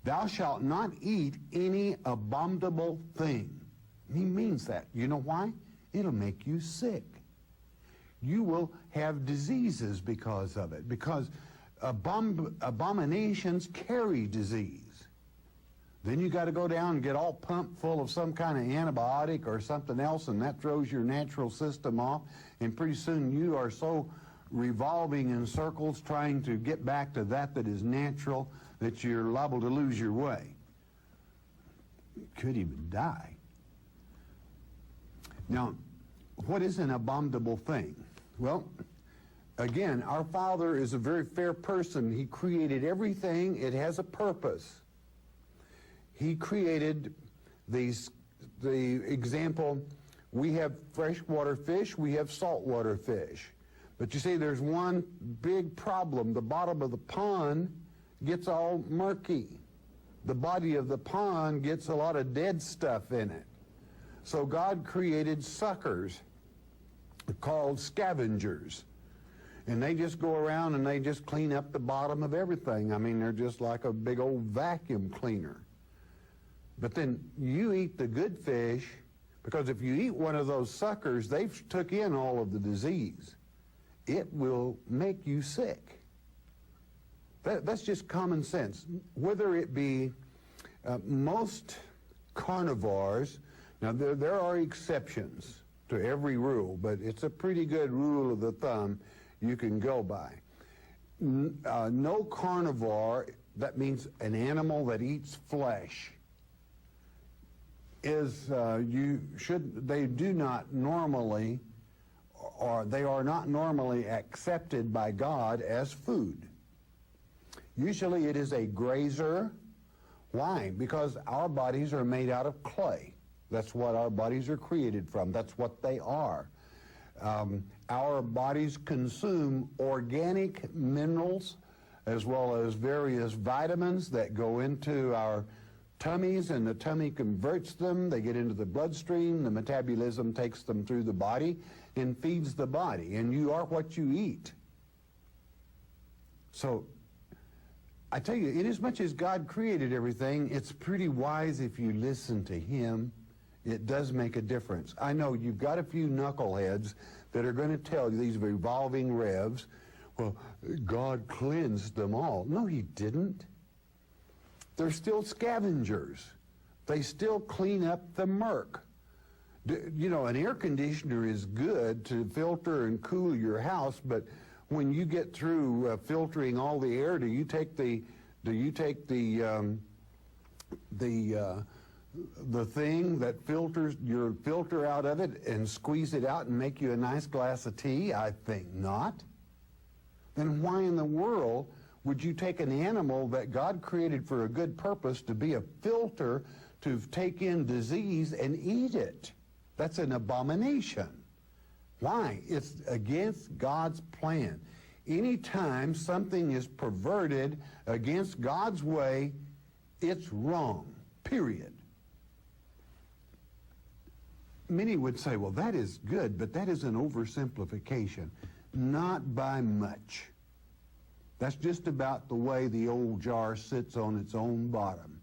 Thou shalt not eat any abominable thing. He means that. You know why? It'll make you sick. You will have diseases because of it, because abominations carry disease. Then you got to go down and get all pumped full of some kind of antibiotic or something else, and that throws your natural system off, and pretty soon you are so revolving in circles trying to get back to that is natural that you're liable to lose your way. You could even die. Now, what is an abominable thing? Well, again, our Father is a very fair person. He created everything. It has a purpose. He created the example, we have freshwater fish, we have saltwater fish. But you see, there's one big problem. The bottom of the pond gets all murky. The body of the pond gets a lot of dead stuff in it. So God created suckers called scavengers. And they just go around and they just clean up the bottom of everything. I mean, they're just like a big old vacuum cleaner. But then you eat the good fish, because if you eat one of those suckers, they've took in all of the disease. It will make you sick. That's just common sense. Whether it be most carnivores, now there are exceptions to every rule, but it's a pretty good rule of the thumb you can go by. No carnivore, that means an animal that eats flesh, they do not normally, or they are not normally accepted by God as food. Usually it is a grazer. Why? Because our bodies are made out of clay. That's what our bodies are created from. That's what they are. Our bodies consume organic minerals as well as various vitamins that go into our tummies, and the tummy converts them. They get into the bloodstream. The metabolism takes them through the body and feeds the body. And you are what you eat. So I tell you, inasmuch as God created everything, it's pretty wise if you listen to Him. It does make a difference. I know you've got a few knuckleheads that are going to tell you, these revolving revs, well, God cleansed them all. No, He didn't. They're still scavengers. They still clean up the murk. You know, an air conditioner is good to filter and cool your house, but when you get through filtering all the air, do you take the thing that filters your filter out of it and squeeze it out and make you a nice glass of tea? I think not. Then why in the world would you take an animal that God created for a good purpose to be a filter to take in disease and eat it? That's an abomination. Why? It's against God's plan. Anytime something is perverted against God's way, it's wrong, period. Many would say, well, that is good, but that is an oversimplification. Not by much. That's just about the way the old jar sits on its own bottom.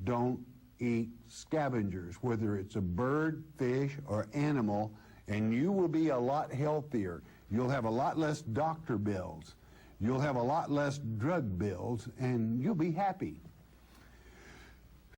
Don't eat scavengers, whether it's a bird, fish, or animal, and you will be a lot healthier. You'll have a lot less doctor bills. You'll have a lot less drug bills, and you'll be happy.